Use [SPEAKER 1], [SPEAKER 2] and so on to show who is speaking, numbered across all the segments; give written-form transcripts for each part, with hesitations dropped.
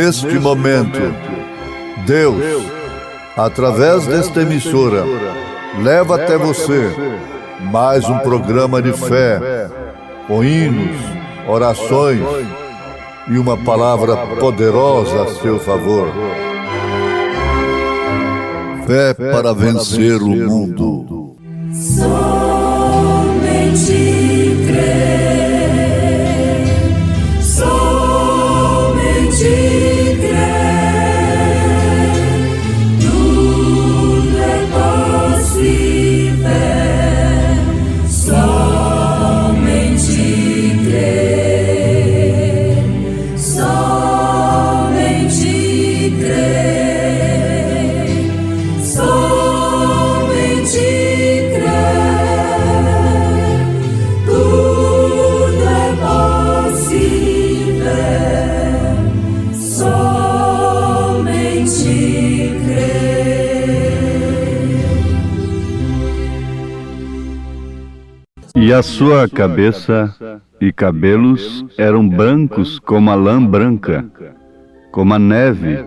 [SPEAKER 1] Neste momento, Deus, através desta emissora, leva até você mais um programa de fé, com hinos, orações e uma palavra poderosa a seu favor. Fé para vencer o mundo.
[SPEAKER 2] Somente crer, somente crer, tudo é possível, somente crer, somente crer, somente
[SPEAKER 3] E a sua cabeça e cabelos eram brancos como a lã branca, como a neve,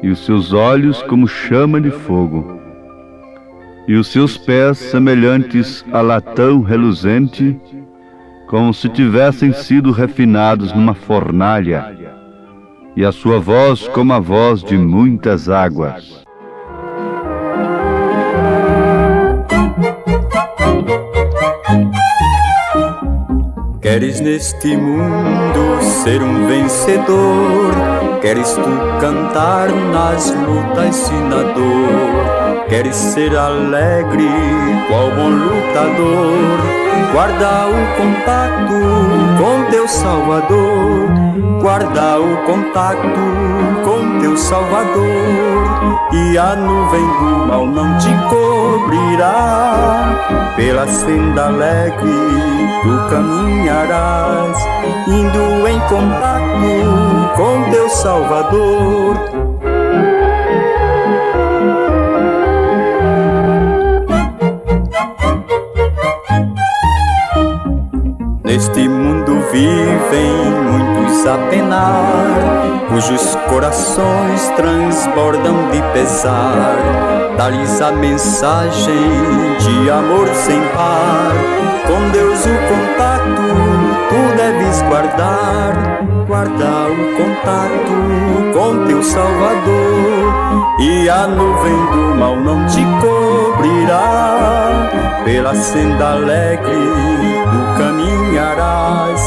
[SPEAKER 3] e os seus olhos como chama de fogo, e os seus pés semelhantes a latão reluzente, como se tivessem sido refinados numa fornalha, e a sua voz como a voz de muitas águas.
[SPEAKER 4] Queres neste mundo ser um vencedor? Queres tu cantar nas lutas sem na dor? Queres ser alegre, qual bom lutador? Guarda o contato com teu Salvador. Guarda o contato com teu Salvador, e a nuvem do mal não te cobrirá. Pela senda alegre tu caminharás, indo em contato com teu Salvador. Neste mundo vivem muitos a penar, cujos corações transbordam de pesar. Dá-lhes a mensagem de amor sem par. Com Deus o contato tu deves guardar. Guarda o contato com teu Salvador, e a nuvem do mal não te cobrirá. Pela senda alegre tu caminharás,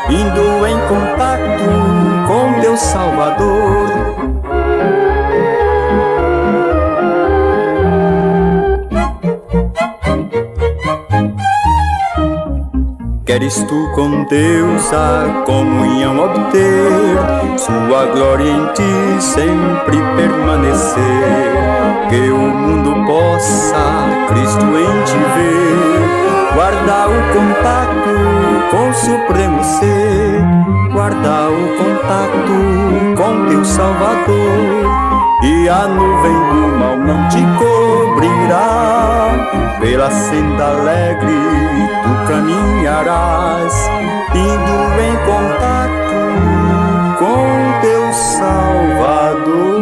[SPEAKER 4] indo em contato com teu Salvador. Queres tu com Deus a comunhão obter, sua glória em ti sempre permanecer, que o mundo possa Cristo em ti ver. Guarda o contato com o Supremo Ser, guarda o contato com teu Salvador, e a nuvem do mal não te cobrirá. Pela senda alegre tu caminharás, indo em contato com teu Salvador.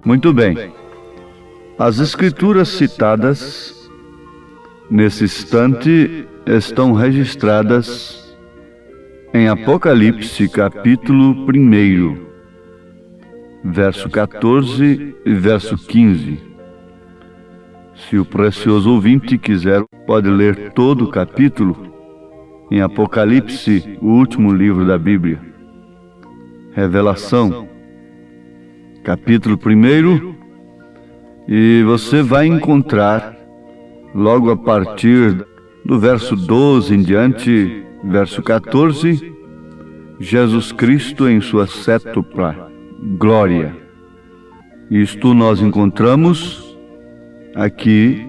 [SPEAKER 3] Muito bem. As escrituras citadas nesse instante estão registradas em Apocalipse, capítulo 1, verso 14 e verso 15. Se o precioso ouvinte quiser, pode ler todo o capítulo em Apocalipse, o último livro da Bíblia. Revelação, capítulo 1, e você vai encontrar, logo a partir do verso 12 em diante, verso 14, Jesus Cristo em sua sétupla glória. Isto nós encontramos aqui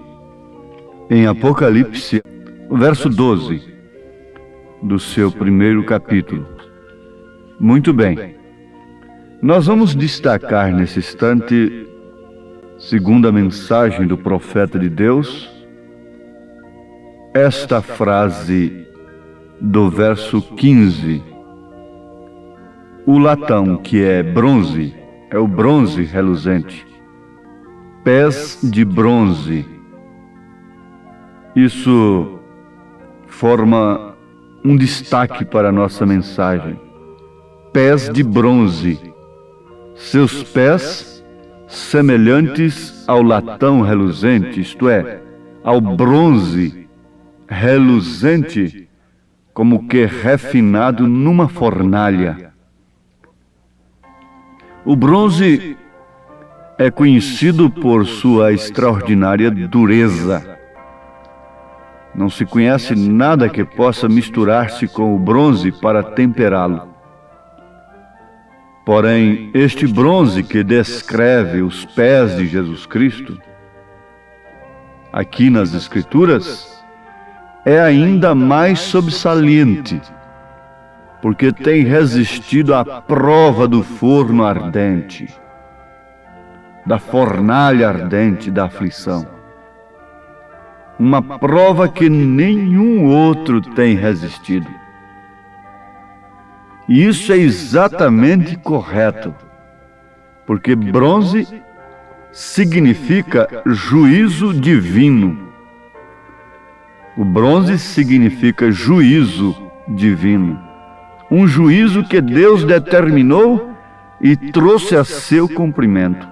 [SPEAKER 3] em Apocalipse, verso 12. do seu primeiro capítulo. Muito bem, nós vamos destacar nesse instante, segundo a mensagem do profeta de Deus, esta frase do verso 15. O latão, que é bronze, é o bronze reluzente. Pés de bronze. Isso forma um destaque para a nossa mensagem. Pés de bronze. Seus pés semelhantes ao latão reluzente, isto é, ao bronze reluzente, como que refinado numa fornalha. O bronze é conhecido por sua extraordinária dureza. Não se conhece nada que possa misturar-se com o bronze para temperá-lo. Porém, este bronze que descreve os pés de Jesus Cristo, aqui nas Escrituras, é ainda mais sobressalente, porque tem resistido à prova do forno ardente, da fornalha ardente da aflição. Uma prova que nenhum outro tem resistido. E isso é exatamente correto, porque bronze significa juízo divino. O bronze significa juízo divino. Um juízo que Deus determinou e trouxe a seu cumprimento.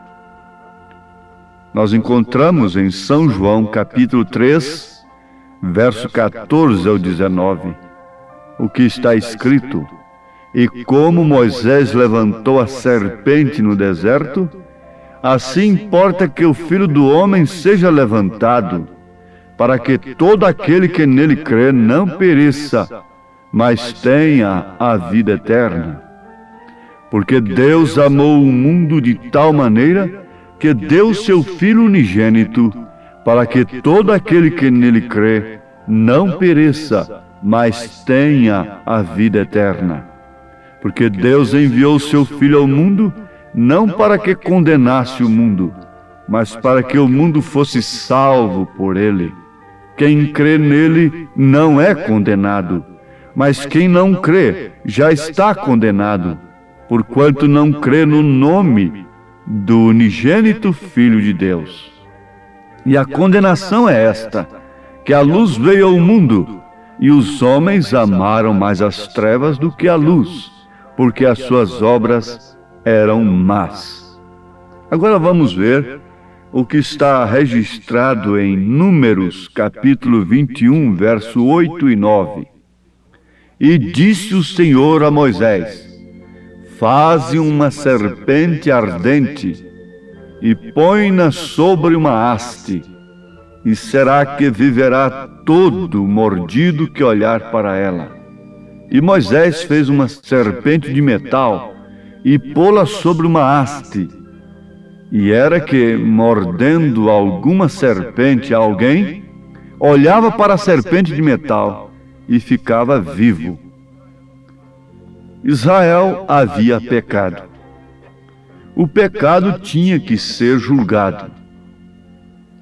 [SPEAKER 3] Nós encontramos em São João, capítulo 3, verso 14 ao 19, o que está escrito: E como Moisés levantou a serpente no deserto, assim importa que o Filho do Homem seja levantado, para que todo aquele que nele crê não pereça, mas tenha a vida eterna. Porque Deus amou o mundo de tal maneira que deu seu Filho unigênito, para que todo aquele que nele crê não pereça, mas tenha a vida eterna. Porque Deus enviou seu Filho ao mundo, não para que condenasse o mundo, mas para que o mundo fosse salvo por ele. Quem crê nele não é condenado, mas quem não crê já está condenado, porquanto não crê no nome do unigênito Filho de Deus. E a condenação é esta, que a luz veio ao mundo, e os homens amaram mais as trevas do que a luz, porque as suas obras eram más. Agora vamos ver o que está registrado em Números, capítulo 21, verso 8 e 9. E disse o Senhor a Moisés: Faze uma serpente ardente e põe-na sobre uma haste, e será que viverá todo mordido que olhar para ela. E Moisés fez uma serpente de metal e pô-la sobre uma haste. E era que, mordendo alguma serpente a alguém, olhava para a serpente de metal e ficava vivo. Israel havia pecado. O pecado tinha que ser julgado.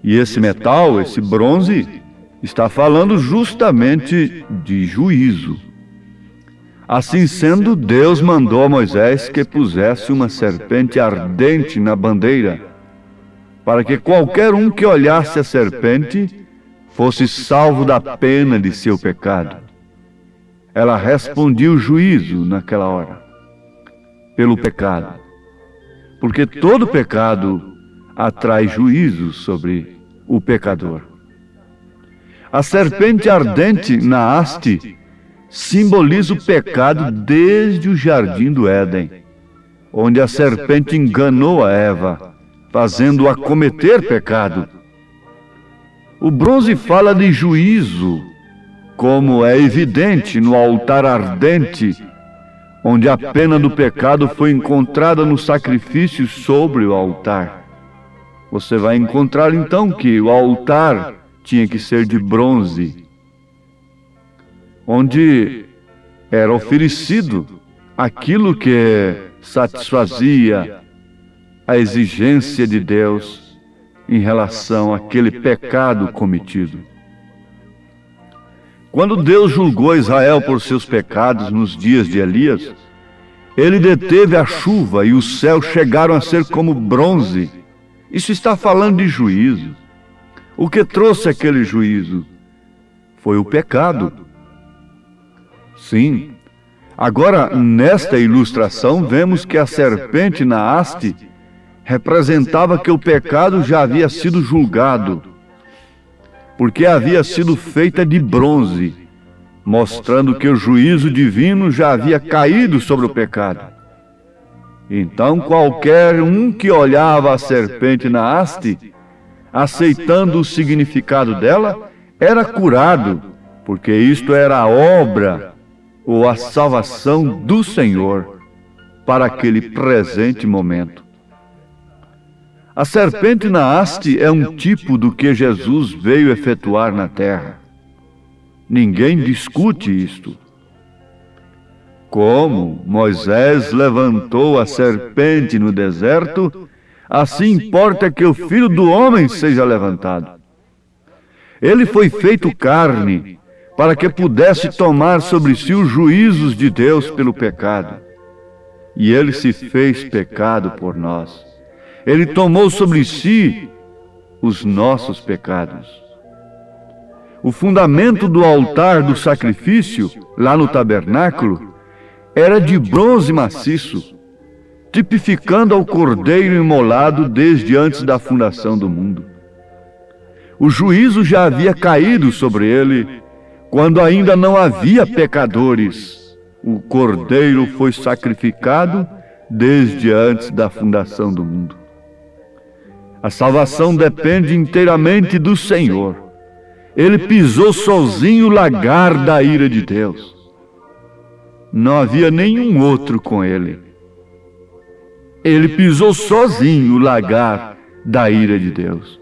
[SPEAKER 3] E esse metal, esse bronze, está falando justamente de juízo. Assim sendo, Deus mandou a Moisés que pusesse uma serpente ardente na bandeira, para que qualquer um que olhasse a serpente fosse salvo da pena de seu pecado. Ela respondia o juízo naquela hora, pelo pecado, porque todo pecado atrai juízo sobre o pecador. A serpente ardente na haste simboliza o pecado desde o jardim do Éden, onde a serpente enganou a Eva, fazendo-a cometer pecado. O bronze fala de juízo, como é evidente no altar ardente, onde a pena do pecado foi encontrada no sacrifício sobre o altar. Você vai encontrar então que o altar tinha que ser de bronze, onde era oferecido aquilo que satisfazia a exigência de Deus em relação àquele pecado cometido. Quando Deus julgou Israel por seus pecados nos dias de Elias, ele deteve a chuva e os céus chegaram a ser como bronze. Isso está falando de juízo. O que trouxe aquele juízo foi o pecado. Sim. Agora, nesta ilustração, vemos que a serpente na haste representava que o pecado já havia sido julgado, porque havia sido feita de bronze, mostrando que o juízo divino já havia caído sobre o pecado. Então, qualquer um que olhava a serpente na haste, aceitando o significado dela, era curado, porque isto era a obra ou a salvação do Senhor para aquele presente momento. A serpente na haste é um tipo do que Jesus veio efetuar na terra. Ninguém discute isto. Como Moisés levantou a serpente no deserto, assim importa que o Filho do Homem seja levantado. Ele foi feito carne para que pudesse tomar sobre si os juízos de Deus pelo pecado. E ele se fez pecado por nós. Ele tomou sobre si os nossos pecados. O fundamento do altar do sacrifício, lá no tabernáculo, era de bronze maciço, tipificando ao cordeiro imolado desde antes da fundação do mundo. O juízo já havia caído sobre ele, quando ainda não havia pecadores. O cordeiro foi sacrificado desde antes da fundação do mundo. A salvação depende inteiramente do Senhor. Ele pisou sozinho o lagar da ira de Deus. Não havia nenhum outro com ele. Ele pisou sozinho o lagar da ira de Deus.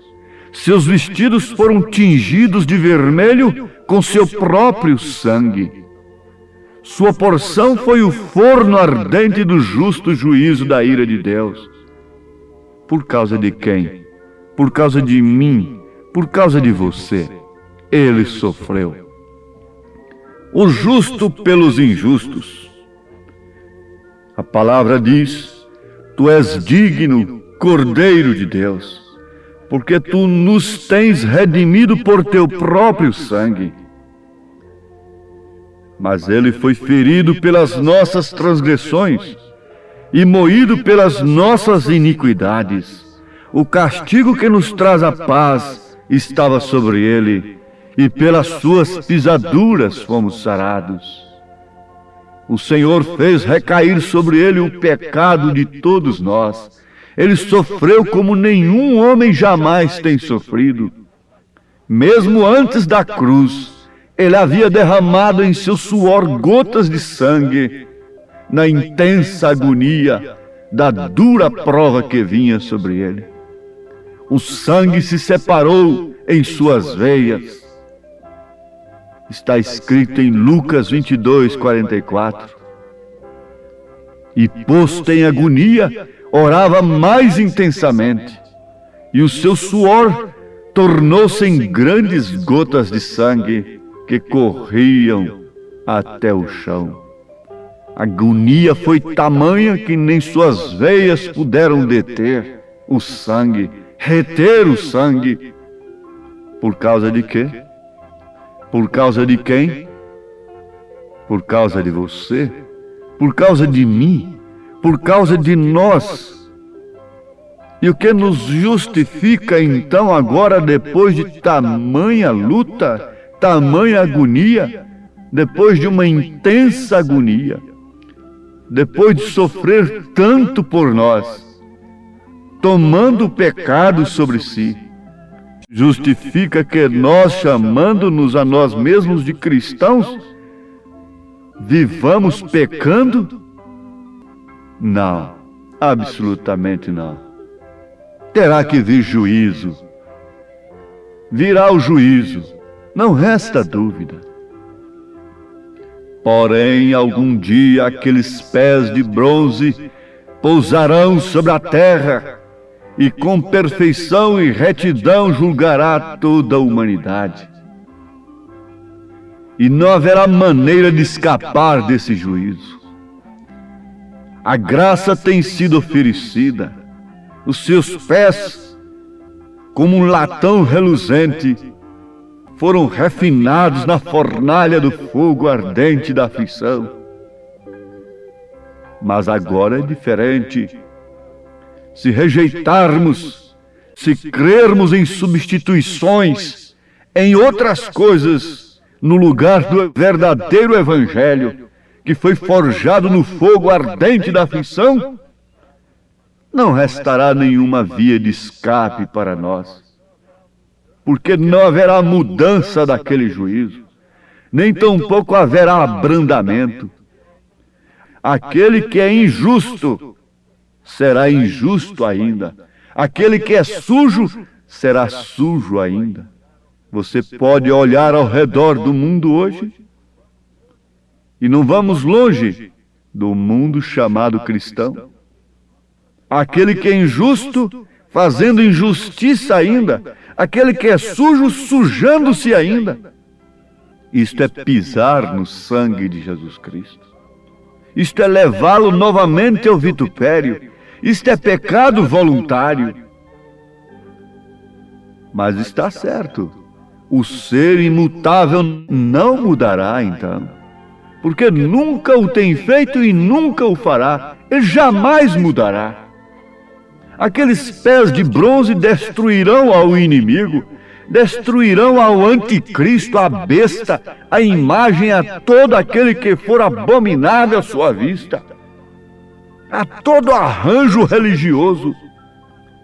[SPEAKER 3] Seus vestidos foram tingidos de vermelho com seu próprio sangue. Sua porção foi o forno ardente do justo juízo da ira de Deus. Por causa de quem? Por causa de mim, por causa de você. Ele sofreu. O justo pelos injustos. A palavra diz: Tu és digno, Cordeiro de Deus, porque Tu nos tens redimido por Teu próprio sangue. Mas Ele foi ferido pelas nossas transgressões e moído pelas nossas iniquidades. O castigo que nos traz a paz estava sobre Ele, e pelas suas pisaduras fomos sarados. O Senhor fez recair sobre Ele o pecado de todos nós. Ele sofreu como nenhum homem jamais tem sofrido. Mesmo antes da cruz, Ele havia derramado em seu suor gotas de sangue, na intensa agonia da dura prova que vinha sobre Ele. O sangue se separou em suas veias. Está escrito em Lucas 22, 44. E posto em agonia, orava mais intensamente, e o seu suor tornou-se em grandes gotas de sangue que corriam até o chão. A agonia foi tamanha que nem suas veias puderam deter o sangue, reter o sangue. Por causa de quê? Por causa de quem? Por causa de você, por causa de mim, por causa de nós. E o que nos justifica então agora, depois de tamanha luta, tamanha agonia, depois de uma intensa agonia, depois de sofrer tanto por nós, tomando o pecado sobre si, justifica que nós, chamando-nos a nós mesmos de cristãos, vivamos pecando? Não, absolutamente não. Terá que vir juízo. Virá o juízo, não resta dúvida. Porém, algum dia aqueles pés de bronze pousarão sobre a terra e com perfeição e retidão julgará toda a humanidade. E não haverá maneira de escapar desse juízo. A graça tem sido oferecida, os seus pés, como um latão reluzente, foram refinados na fornalha do fogo ardente da aflição. Mas agora é diferente. Se rejeitarmos, se crermos em substituições, em outras coisas, no lugar do verdadeiro Evangelho, que foi forjado no fogo ardente da aflição, não restará nenhuma via de escape para nós. Porque não haverá mudança daquele juízo, nem tampouco haverá abrandamento. Aquele que é injusto será injusto ainda. Aquele que é sujo será sujo ainda. Você pode olhar ao redor do mundo hoje, e não vamos longe do mundo chamado cristão. Aquele que é injusto, fazendo injustiça ainda. Aquele que é sujo, sujando-se ainda. Isto é pisar no sangue de Jesus Cristo. Isto é levá-lo novamente ao vitupério. Isto é pecado voluntário. Mas está certo, o ser imutável não mudará então, porque nunca o tem feito e nunca o fará. Ele jamais mudará. Aqueles pés de bronze destruirão ao inimigo, destruirão ao anticristo, a besta, a imagem, a todo aquele que for abominável à sua vista, a todo arranjo religioso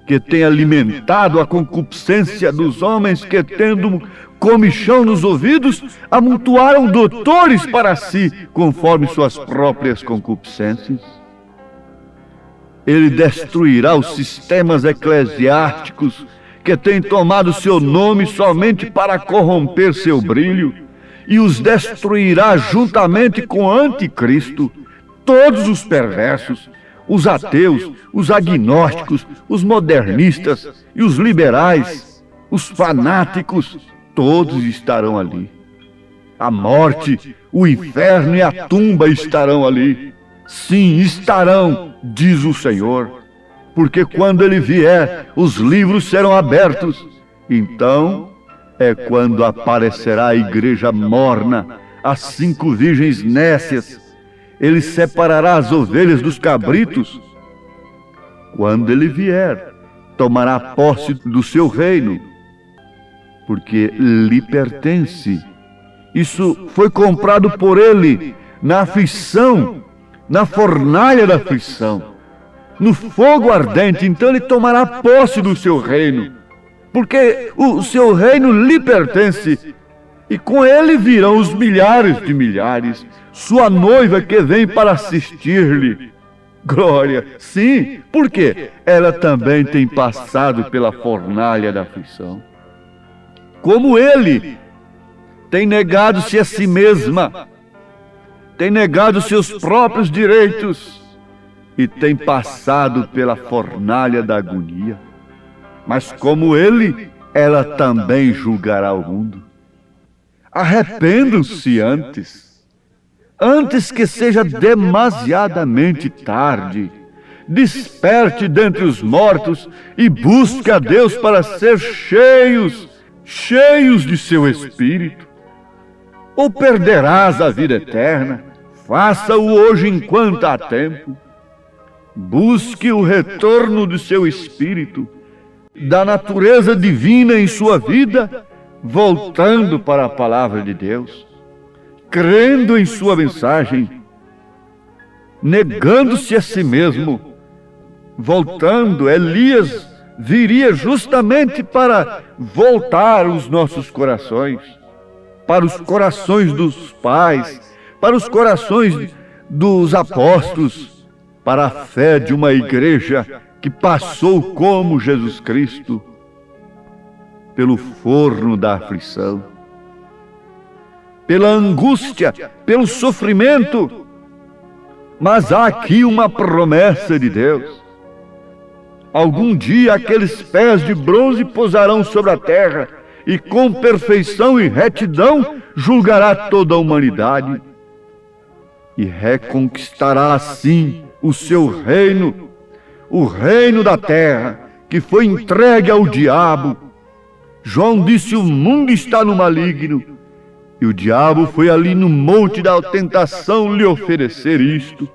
[SPEAKER 3] que tem alimentado a concupiscência dos homens, que, tendo comichão nos ouvidos, amontoaram doutores para si, conforme suas próprias concupiscências. Ele destruirá os sistemas eclesiásticos que têm tomado seu nome somente para corromper seu brilho, e os destruirá juntamente com o anticristo, todos os perversos, os ateus, os agnósticos, os modernistas e os liberais, os fanáticos, todos estarão ali. A morte, o inferno e a tumba estarão ali. Sim, estarão, diz o Senhor, porque quando Ele vier, os livros serão abertos. Então é quando aparecerá a igreja morna, as 5 virgens nécias. Ele separará as ovelhas dos cabritos. Quando Ele vier, tomará posse do seu reino, porque lhe pertence. Isso foi comprado por Ele na aflição, na fornalha da aflição, no fogo ardente. Então Ele tomará posse do seu reino, porque o seu reino lhe pertence, e com Ele virão os milhares de milhares, sua noiva que vem para assistir-lhe. Glória! Sim, porque ela também tem passado pela fornalha da aflição. Como Ele tem negado-se a si mesma, tem negado seus próprios direitos e tem passado pela fornalha da agonia. Mas como Ele, ela também julgará o mundo. Arrependam-se antes que seja demasiadamente tarde. Desperte dentre os mortos e busque a Deus para ser cheios de seu Espírito. Ou perderás a vida eterna. Faça-o hoje enquanto há tempo. Busque o retorno do seu Espírito, da natureza divina em sua vida, voltando para a palavra de Deus, crendo em sua mensagem, negando-se a si mesmo, voltando. Elias viria justamente para voltar os nossos corações, para os corações dos pais, para os corações dos apóstolos, para a fé de uma igreja que passou como Jesus Cristo pelo forno da aflição. pela angústia, pelo sofrimento. Mas há aqui uma promessa de Deus. Algum dia aqueles pés de bronze pousarão sobre a terra e com perfeição e retidão julgará toda a humanidade e reconquistará assim o seu reino, o reino da terra que foi entregue ao diabo. João disse: o mundo está no maligno, e o diabo foi ali no monte da tentação lhe oferecer isto.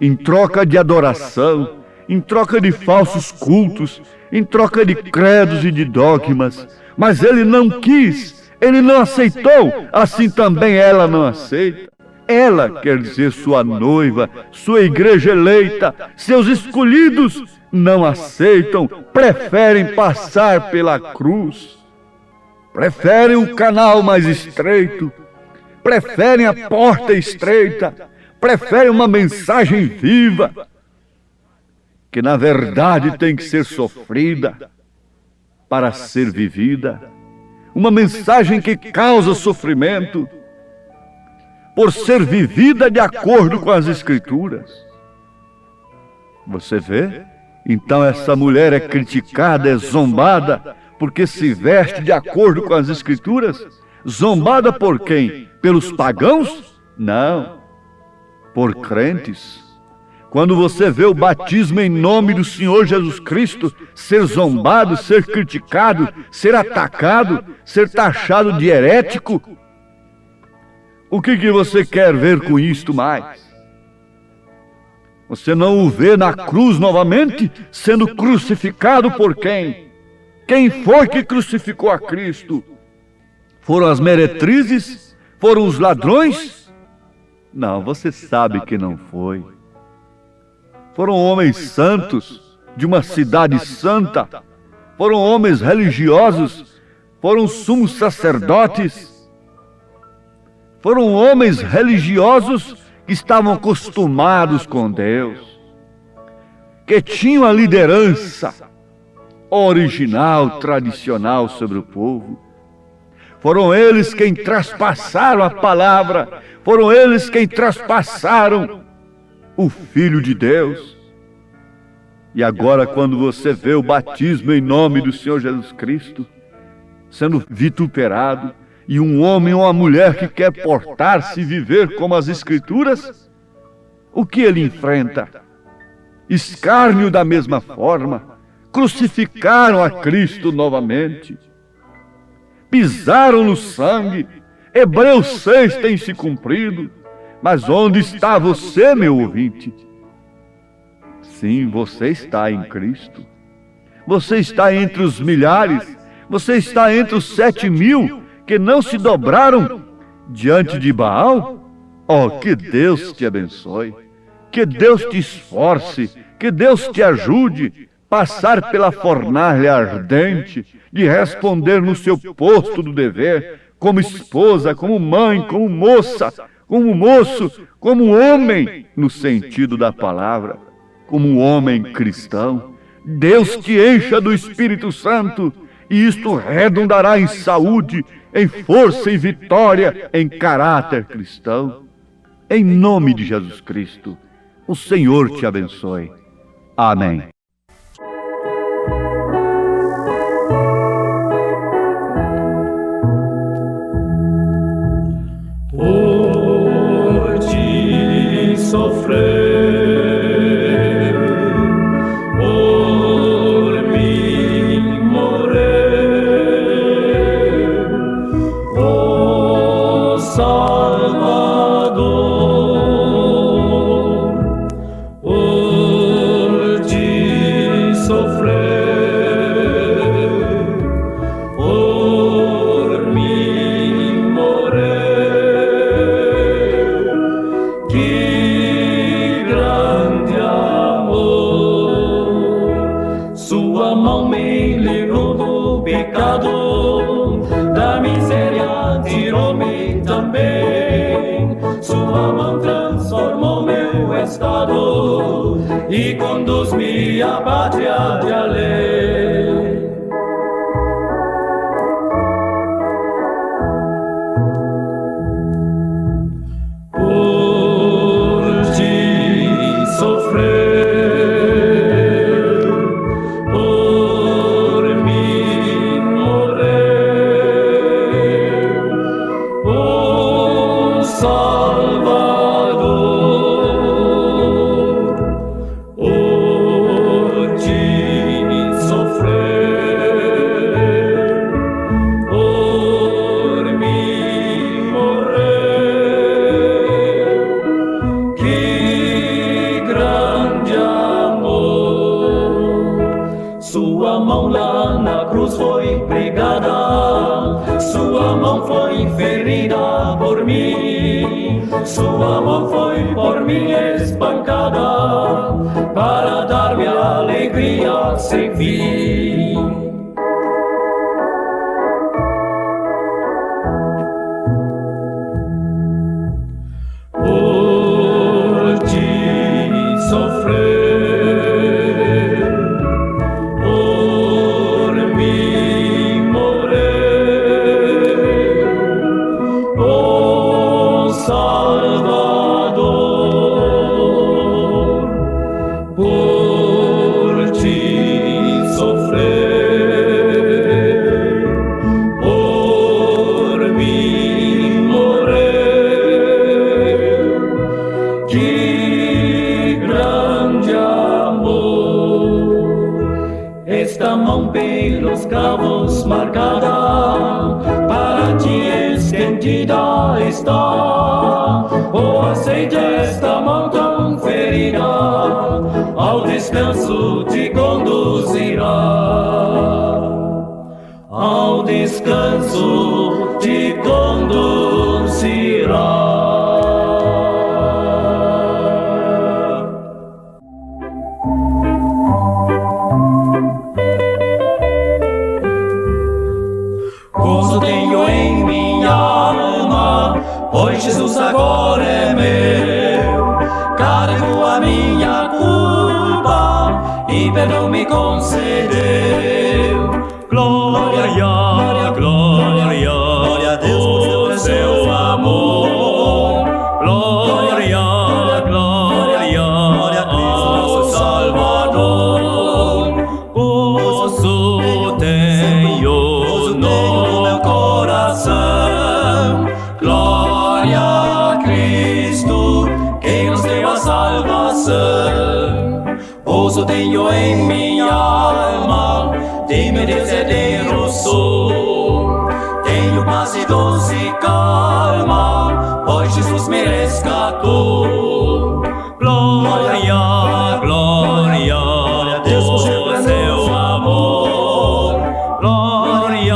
[SPEAKER 3] Em troca de adoração, em troca de falsos cultos, em troca de credos e de dogmas. Mas ele não quis, ele não aceitou, assim também ela não aceita. Ela quer dizer sua noiva, sua igreja eleita, seus escolhidos não aceitam, preferem passar pela cruz, preferem o canal mais estreito, preferem a porta estreita, preferem uma mensagem viva, que na verdade tem que ser sofrida para ser vivida, uma mensagem que causa sofrimento, por ser vivida de acordo com as Escrituras. Você vê? Então essa mulher é criticada, é zombada, porque se veste de acordo com as Escrituras. Zombada por quem? Pelos pagãos? Não, por crentes. Quando você vê o batismo em nome do Senhor Jesus Cristo ser zombado, ser criticado, ser atacado, ser taxado de herético, o que você quer ver com isto mais? Você não o vê na cruz novamente, sendo crucificado por quem? Quem foi que crucificou a Cristo? Foram as meretrizes? Foram os ladrões? Não, você sabe que não foi. Foram homens santos, de uma cidade santa. Foram homens religiosos. Foram sumos sacerdotes. Foram homens religiosos que estavam acostumados com Deus, que tinham a liderança original, tradicional sobre o povo. Foram eles quem traspassaram a palavra, foram eles quem traspassaram o Filho de Deus. E agora, quando você vê o batismo em nome do Senhor Jesus Cristo sendo vituperado, e um homem ou uma mulher que quer portar-se e viver como as Escrituras, o que ele enfrenta? Escárnio da mesma forma. Crucificaram a Cristo novamente. Pisaram no sangue. Hebreus 6 tem se cumprido. Mas onde está você, meu ouvinte? Sim, você está em Cristo. Você está entre os milhares. Você está entre os 7.000 que não se dobraram diante de Baal? Oh, que Deus te abençoe, que Deus te esforce, que Deus te ajude a passar pela fornalha ardente de responder no seu posto do dever, como esposa, como mãe, como moça, como moço, como homem, no sentido da palavra, como um homem cristão. Deus te encha do Espírito Santo, e isto redundará em saúde, em força e vitória, em caráter cristão. Em nome de Jesus Cristo, o Senhor te abençoe. Amém.
[SPEAKER 5] Por ti sofrer, por mim morrer, o Salvador. Por ti sofrer, por mim morrer. Que grande amor! Sua mão me livrou do pecado, da miséria tirou-me também. Sua mão transformou meu estado e conduz-me à pátria de além. Sua mão lá na cruz foi pregada, sua mão foi ferida por mim, sua mão foi por mim espancada, para dar-me a alegria sem fim. Por ti sofrer, por mim morrer, oh Salvador, por ti sofrer, por mim morrer. Que grande amor! Esta mão pelos cravos marcada, para ti estendida está. Oh, aceite esta mão tão ferida, ao descanso te conduzirá. Ao descanso te conduzirá. Gozo tenho em minha alma, pois Jesus agora é meu. Carrego a minha culpa e perdão me concedeu. Glória, glória, glória a Deus por seu amor. Glória, glória a Cristo nosso Salvador. Gozo tenho no meu coração. Glória a Cristo, que nos deu a salvação. Gozo tenho em minha alma, de meu Deus herdeiro sou. Tenho paz e doce calma, pois Jesus me resgatou. Glória, glória a Deus por seu amor. Glória,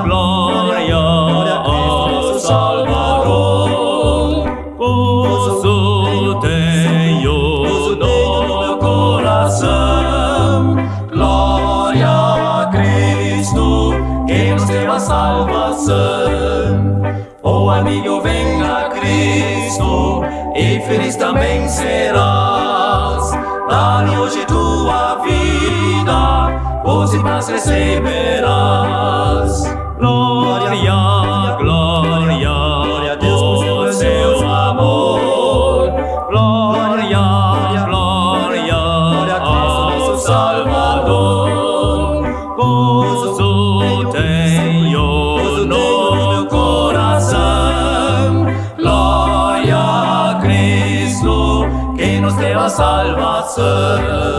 [SPEAKER 5] glória ao Salvador. Gozo tenho no meu coração. Glória a Cristo, que nos deu a salvação. Oh amigo, vem a Cristo e feliz também serás. Dá-lhe hoje tua vida, paz e paz receberás. Glória, glória a Deus por seu amor. Glória, glória ao Salvador. Gozo tenho no meu coração. Glória a Cristo, que nos deu a salvação.